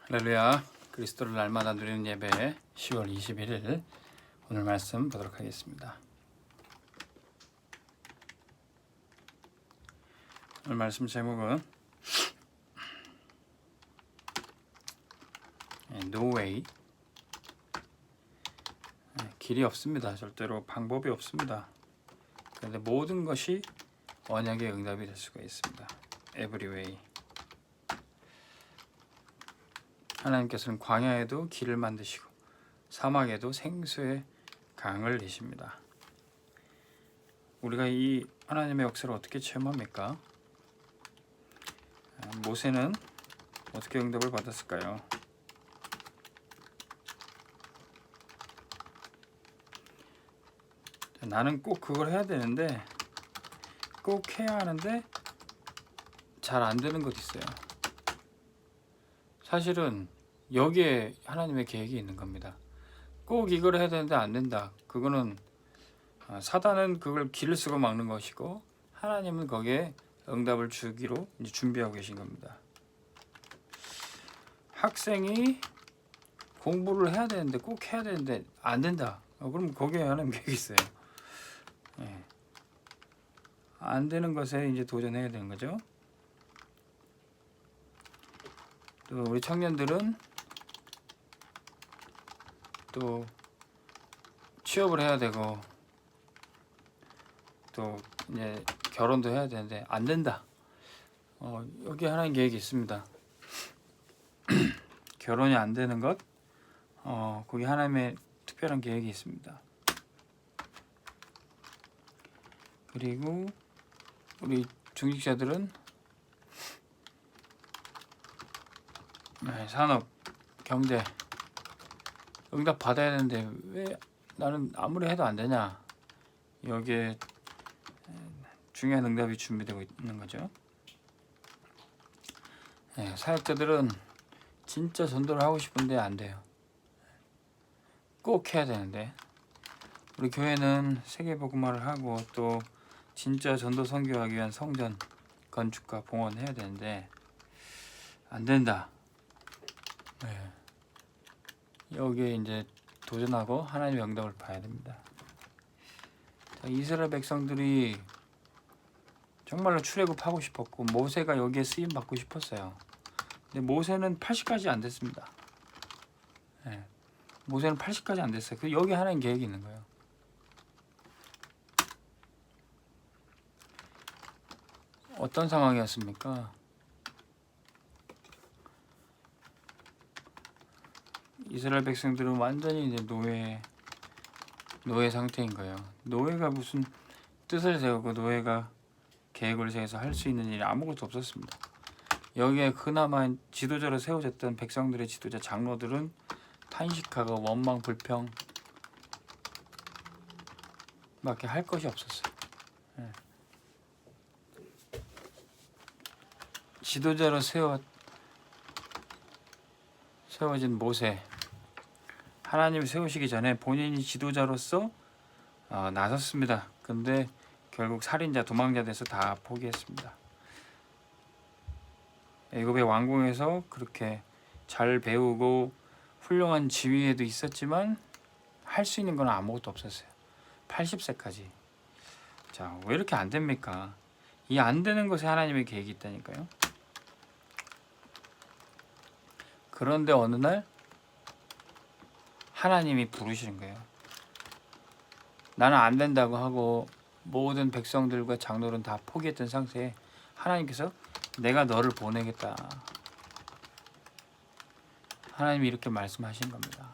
할렐루야. 그리스도를 날마다 누리는 예배 10월 21일 오늘 말씀 보도록 하겠습니다. 오늘 말씀 제목은 No way. 길이 없습니다. 절대로 방법이 없습니다. 그런데 모든 것이 언약의 응답이 될 수가 있습니다. Every way. 하나님께서는 광야에도 길을 만드시고 사막에도 생수의 강을 내십니다. 우리가 이 하나님의 역사를 어떻게 체험합니까? 모세는 어떻게 응답을 받았을까요? 나는 꼭 그걸 해야 되는데 꼭 해야 하는데 잘 안 되는 것 있어요. 사실은 여기에 하나님의 계획이 있는 겁니다. 꼭 이걸 해야 되는데 안 된다. 그거는 사단은 그걸 길을 쓰고 막는 것이고 하나님은 거기에 응답을 주기로 이제 준비하고 계신 겁니다. 학생이 공부를 해야 되는데 꼭 해야 되는데 안 된다. 그럼 거기에 하나님 계획이 있어요. 안 되는 것에 이제 도전해야 되는 거죠. 또 우리 청년들은 또 취업을 해야 되고 또 이제 결혼도 해야 되는데 안 된다. 여기 하나님 계획이 있습니다. 결혼이 안 되는 것, 거기 하나님의 특별한 계획이 있습니다. 그리고 우리 중직자들은 산업, 경제 응답 받아야 되는데 왜 나는 아무리 해도 안 되냐? 여기에 중요한 응답이 준비되고 있는 거죠. 사역자들은 진짜 전도를 하고 싶은데 안 돼요. 꼭 해야 되는데 우리 교회는 세계복음화를 하고 또 진짜 전도 선교하기 위한 성전 건축과 봉헌해야 되는데 안 된다. 여기에 이제 도전하고 하나님의 응답을 봐야 됩니다. 이스라엘 백성들이 정말로 출애굽하고 싶었고 모세가 여기에 쓰임 받고 싶었어요. 근데 모세는 80까지 안 됐습니다. 모세는 80까지 안 됐어요. 그 여기 하나님 계획이 있는 거예요. 어떤 상황이었습니까? 이스라엘 백성들은 완전히 이제 노예 상태인 거예요. 노예가 무슨 뜻을 세우고 노예가 계획을 세워서 할 수 있는 일이 아무것도 없었습니다. 여기에 그나마 지도자로 세워졌던 백성들의 지도자 장로들은 탄식하고 원망 불평 밖에 할 것이 없었어요. 지도자로 세워진 모세, 하나님을 세우시기 전에 본인이 지도자로서 나섰습니다. 근데 결국 살인자, 도망자 돼서 다 포기했습니다. 애굽의 왕궁에서 그렇게 잘 배우고 훌륭한 지위에도 있었지만 할 수 있는 건 아무것도 없었어요. 80세까지. 자, 왜 이렇게 안 됩니까? 이 안 되는 것에 하나님의 계획이 있다니까요. 그런데 어느 날 하나님이 부르시는 거예요. 나는 안 된다고 하고 모든 백성들과 장로는 다 포기했던 상태에 하나님께서 내가 너를 보내겠다. 하나님이 이렇게 말씀하신 겁니다.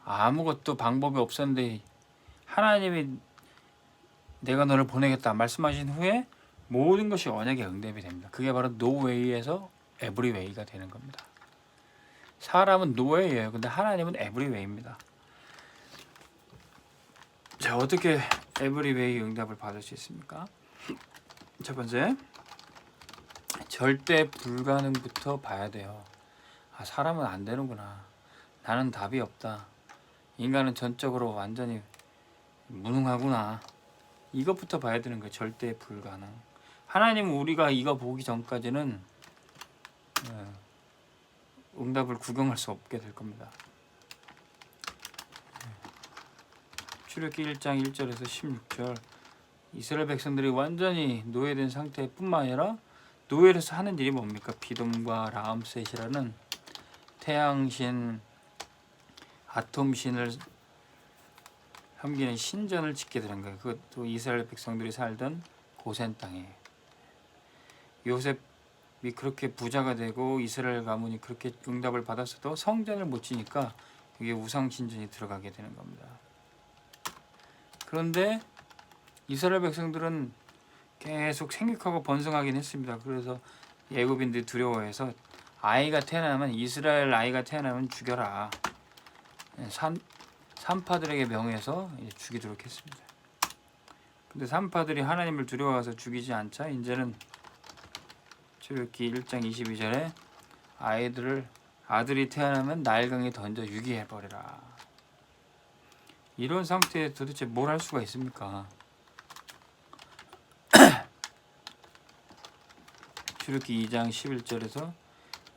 아무것도 방법이 없었는데 하나님이 내가 너를 보내겠다 말씀하신 후에 모든 것이 언약의 응답이 됩니다. 그게 바로 No way에서 Every way가 되는 겁니다. 사람은 No way예요. 근데 하나님은 Every way입니다. 자, 어떻게 Every way 응답을 받을 수 있습니까? 첫 번째, 절대 불가능부터 봐야 돼요. 사람은 안 되는구나. 나는 답이 없다. 인간은 전적으로 완전히 무능하구나. 이것부터 봐야 되는 거예요. 절대 불가능. 하나님은 우리가 이거 보기 전까지는 응답을 구경할 수 없게 될 겁니다. 출애굽기 1장 1절에서 16절 이스라엘 백성들이 완전히 노예된 상태뿐만 아니라 노예로서 하는 일이 뭡니까? 비돔과 라암셋이라는 태양신, 아톰신을 섬기는 신전을 짓게 되는 거예요. 그것도 이스라엘 백성들이 살던 고센 땅에. 요셉이 그렇게 부자가 되고 이스라엘 가문이 그렇게 응답을 받았어도 성전을 못 지니까 이게 우상 신전이 들어가게 되는 겁니다. 그런데 이스라엘 백성들은 계속 생육하고 번성하긴 했습니다. 그래서 애굽인들이 두려워해서 아이가 태어나면 이스라엘 아이가 태어나면 죽여라. 산파들에게 명해서 죽이도록 했습니다. 근데 산파들이 하나님을 두려워해서 죽이지 않자 이제는 출애굽기 1장 22절에 아들이 태어나면 나일강에 던져 유기해버리라. 이런 상태에 도대체 뭘 할 수가 있습니까? 출애굽기 2장 11절에서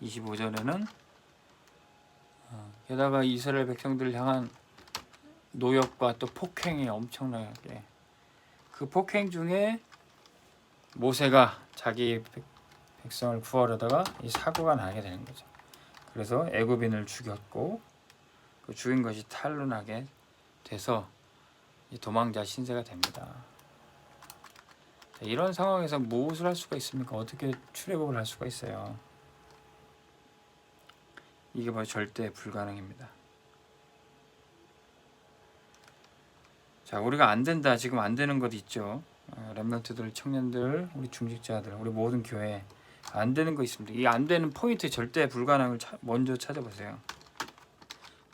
25절에는 게다가 이스라엘 백성들을 향한 노역과 또 폭행이 엄청나게 그 폭행 중에 모세가 자기 백성을 구하려다가 이 사고가 나게 되는 거죠. 그래서 애굽인을 죽였고 그 죽인 것이 탄로나게 돼서 도망자 신세가 됩니다. 이런 상황에서 무엇을 할 수가 있습니까? 어떻게 출애굽을 할 수가 있어요? 이게 바로 절대 불가능입니다. 자, 우리가 안 된다, 지금 안 되는 것 있죠. 렘넌트들, 청년들, 우리 중직자들, 우리 모든 교회 안 되는 거 있습니다. 이 안 되는 포인트 절대 불가능을 먼저 찾아보세요.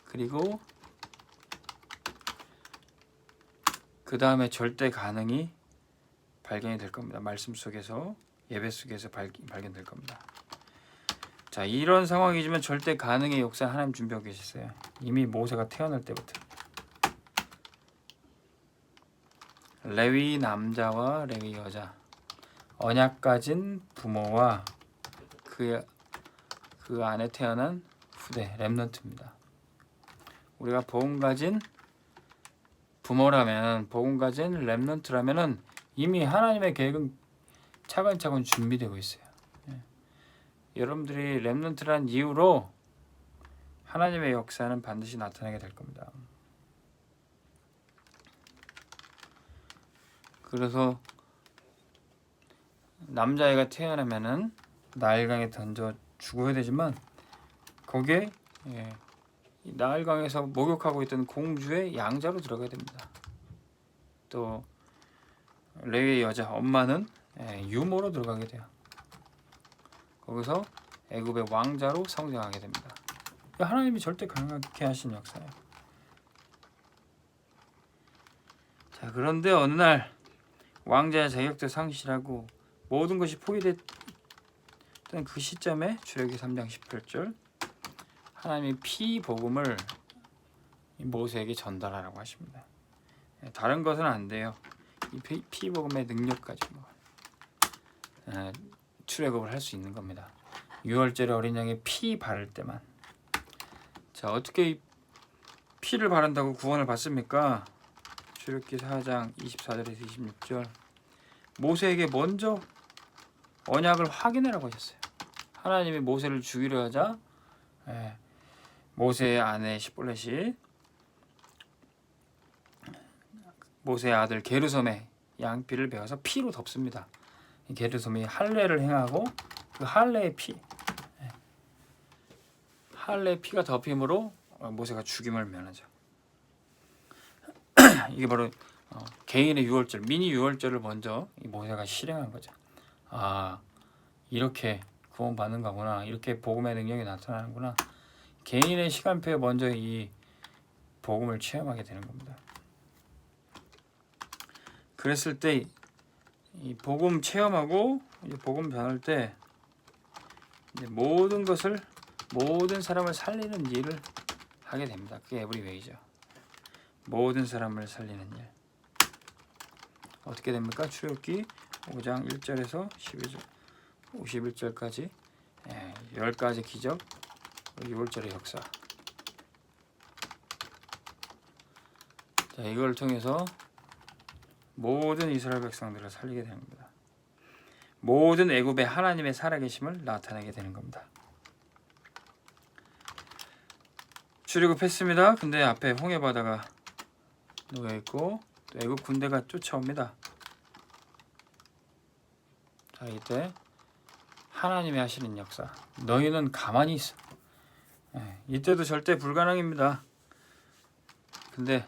그리고 그 다음에 절대 가능이 발견이 될 겁니다. 말씀 속에서, 예배 속에서 발견될 겁니다. 자, 이런 상황이지만 절대 가능의 역사 하나님 준비하고 계셨어요. 이미 모세가 태어날 때부터. 레위 남자와 레위 여자, 언약 가진 부모와 그 안에 태어난 후대, 렘넌트입니다. 우리가 복음 가진 부모라면, 복음 가진 렘넌트라면은 이미 하나님의 계획은 차근차근 준비되고 있어요. 여러분들이 렘넌트란 이유로 하나님의 역사는 반드시 나타나게 될 겁니다. 그래서 남자아이가 태어나면은 나일강에 던져 죽어야 되지만 거기에 나일강에서 목욕하고 있던 공주의 양자로 들어가야 됩니다. 또 레위의 여자 엄마는 유모로 들어가게 돼요. 거기서 애굽의 왕자로 성장하게 됩니다. 하나님이 절대 가능하게 하신 역사예요. 자, 그런데 어느 날 왕자의 자격도 상실하고 모든 것이 포기됐던 그 시점에 출애굽기 3장 18절 하나님이 피 복음을 모세에게 전달하라고 하십니다. 다른 것은 안 돼요. 이 피 복음의 능력 가지고 출애굽을 할 수 있는 겁니다. 6월절에 어린 양의 피 바를 때만. 자, 어떻게 피를 바른다고 구원을 받습니까? 출애굽기 4장 24절에서 26절 모세에게 먼저 언약을 확인하라고 하셨어요. 하나님이 모세를 죽이려 하자 모세의 아내 시볼렛이 모세의 아들 게르솜의 양피를 베어서 피로 덮습니다. 게르솜이 할례를 행하고 그 할례의 피가 덮임으로 모세가 죽임을 면하죠. 이게 바로 개인의 유월절, 미니 유월절을 먼저 모세가 실행한 거죠. 아, 이렇게 구원 받는 거구나, 이렇게 복음의 능력이 나타나는구나. 개인의 시간표에 먼저 이 복음을 체험하게 되는 겁니다. 그랬을 때 이 복음 체험하고 이제 복음 전할 때 이제 모든 사람을 살리는 일을 하게 됩니다. 그게 에브리웨이죠. 모든 사람을 살리는 일. 어떻게 됩니까? 출애굽기 5장 1절에서 51절까지 10가지 기적, 6월절의 역사. 자, 이걸 통해서 모든 이스라엘 백성들을 살리게 되는 겁니다. 모든 애굽의 하나님의 살아계심을 나타내게 되는 겁니다. 출애굽했습니다. 근데 앞에 홍해 바다가 놓여 있고 또 애굽 군대가 쫓아옵니다. 자, 이때 하나님이 하시는 역사. 너희는 가만히 있어. 이때도 절대 불가능입니다. 근데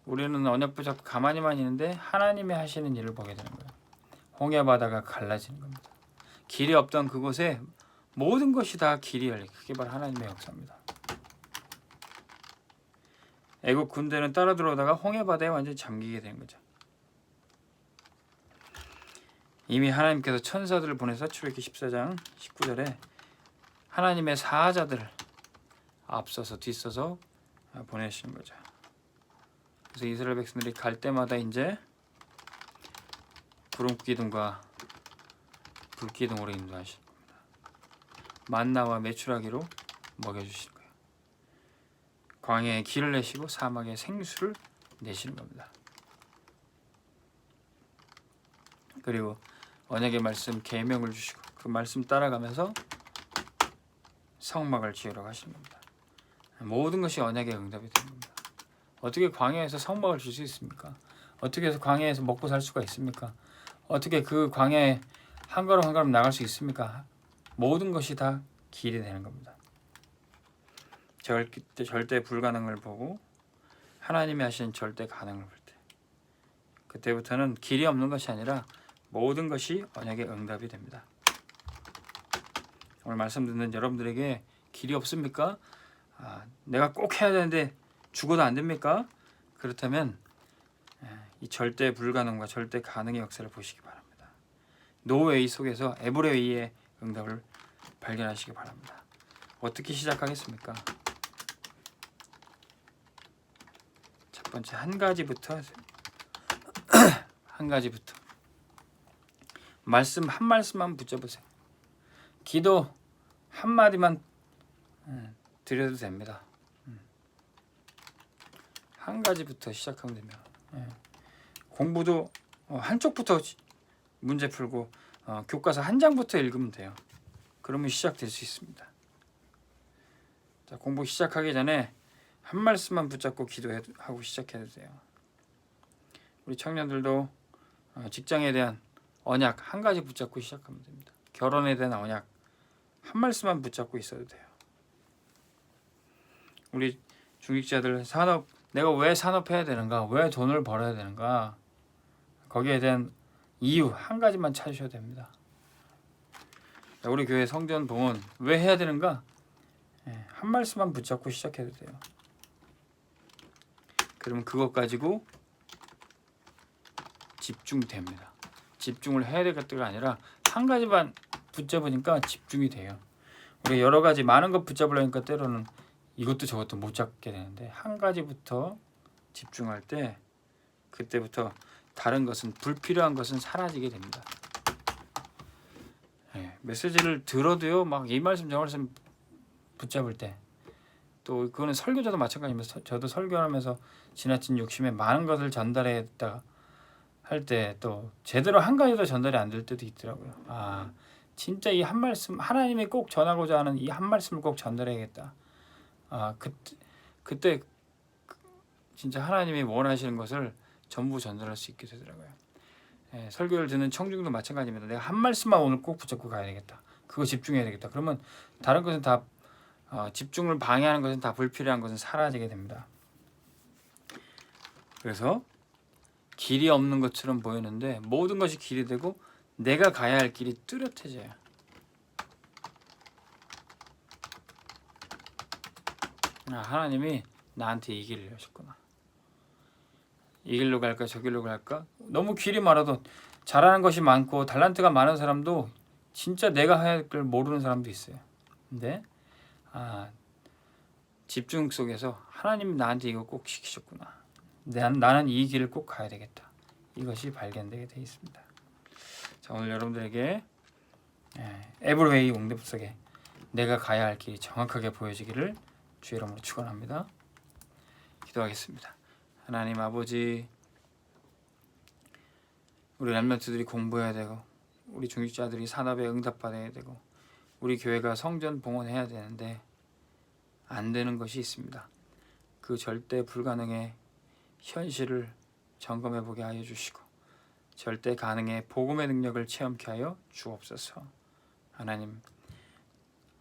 우리는 언약 붙잡고 가만히만 있는데 하나님이 하시는 일을 보게 되는 거예요. 홍해 바다가 갈라지는 겁니다. 길이 없던 그곳에 모든 것이 다 길이 열리고, 그게 바로 하나님의 역사입니다. 애국 군대는 따라 들어오다가 홍해 바다에 완전히 잠기게 된 거죠. 이미 하나님께서 천사들을 보내서 출애굽기 14장 19절에 하나님의 사자들을 앞서서 뒤서서 보내시는 거죠. 그래서 이스라엘 백성들이 갈 때마다 이제 구름 기둥과 불 기둥으로 인도하시는 겁니다. 만나와 메추라기로 먹여주시는 거예요. 광야에 길을 내시고 사막에 생수를 내시는 겁니다. 그리고 언약의 말씀 계명을 주시고 그 말씀 따라가면서 성막을 지으러 가시는 겁니다. 모든 것이 언약의 응답이 되는 겁니다. 어떻게 광야에서 성막을 줄 수 있습니까? 어떻게 해서 광야에서 먹고 살 수가 있습니까? 어떻게 그 광야에 한 걸음 한 걸음 나갈 수 있습니까? 모든 것이 다 길이 되는 겁니다. 절대 불가능을 보고 하나님이 하시는 절대 가능을 볼 때, 그때부터는 길이 없는 것이 아니라 모든 것이 언약의 응답이 됩니다. 오늘 말씀 듣는 여러분들에게 길이 없습니까? 내가 꼭 해야 되는데 죽어도 안 됩니까? 그렇다면 이 절대 불가능과 절대 가능의 역사를 보시기 바랍니다. 노웨이 속에서 에브레이의 응답을 발견하시기 바랍니다. 어떻게 시작하겠습니까? 첫 번째 한 가지부터 말씀 한 말씀만 붙잡으세요. 기도 한 마디만 드려도 됩니다. 한 가지부터 시작하면 됩니다. 공부도 한쪽부터 문제 풀고 교과서 한 장부터 읽으면 돼요. 그러면 시작될 수 있습니다. 자, 공부 시작하기 전에 한 말씀만 붙잡고 기도하고 시작해도 돼요. 우리 청년들도 직장에 대한 언약 한 가지 붙잡고 시작하면 됩니다. 결혼에 대한 언약 한 말씀만 붙잡고 있어도 돼요. 우리 중직자들 산업, 내가 왜 산업해야 되는가, 왜 돈을 벌어야 되는가, 거기에 대한 이유 한 가지만 찾으셔야 됩니다. 우리 교회 성전 봉헌 왜 해야 되는가, 한 말씀만 붙잡고 시작해도 돼요. 그러면 그것 가지고 집중됩니다. 집중을 해야 될 것들이 아니라 한 가지만 붙잡으니까 집중이 돼요. 우리 여러 가지 많은 것 붙잡으려니까 때로는 이것도 저것도 못 잡게 되는데, 한 가지부터 집중할 때 그때부터 다른 것은, 불필요한 것은 사라지게 됩니다. 메시지를 들어도요, 막 이 말씀 저 말씀 붙잡을 때, 또 그거는 설교자도 마찬가지입니다. 저도 설교하면서 지나친 욕심에 많은 것을 전달했다 할 때 또 제대로 한 가지도 전달이 안 될 때도 있더라고요. 진짜 이 한 말씀, 하나님이 꼭 전하고자 하는 이 한 말씀을 꼭 전달해야겠다. 그때 진짜 하나님이 원하시는 것을 전부 전달할 수 있게 되더라고요. 설교를 듣는 청중도 마찬가지입니다. 내가 한 말씀만 오늘 꼭 붙잡고 가야 되겠다. 그거 집중해야 되겠다. 그러면 다른 것은 다 집중을 방해하는 것은, 다 불필요한 것은 사라지게 됩니다. 그래서 길이 없는 것처럼 보이는데 모든 것이 길이 되고 내가 가야 할 길이 뚜렷해져요. 하나님이 나한테 이 길을 여셨구나. 이 길로 갈까 저 길로 갈까? 너무 길이 많아도, 잘하는 것이 많고 달란트가 많은 사람도 진짜 내가 해야 할 걸 모르는 사람도 있어요. 근데 집중 속에서 하나님이 나한테 이거 꼭 시키셨구나. 나는 이 길을 꼭 가야 되겠다. 이것이 발견되게 되어 있습니다. 자, 오늘 여러분들에게 에브리웨이 옹대부 속에 내가 가야 할 길이 정확하게 보여지기를 주의 이름으로 축원합니다. 기도하겠습니다. 하나님 아버지, 우리 렘넌트들이 공부해야 되고 우리 중직자들이 산업에 응답받아야 되고 우리 교회가 성전 봉헌해야 되는데 안 되는 것이 있습니다. 그 절대 불가능의 현실을 점검해 보게 하여 주시고 절대 가능의 복음의 능력을 체험케 하여 주옵소서. 하나님,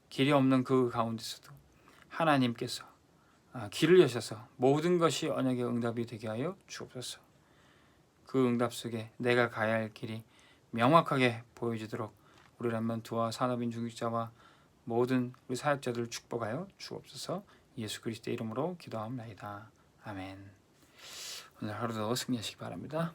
길이 없는 그 가운데서도 하나님께서 길을 여셔서 모든 것이 언약의 응답이 되게 하여 주옵소서. 그 응답 속에 내가 가야 할 길이 명확하게 보여지도록 우리 렘넌트와 산업인 중직자와 모든 우리 사역자들을 축복하여 주옵소서. 예수 그리스도의 이름으로 기도하옵나이다. 아멘. 오늘 하루도 승리하시기 바랍니다.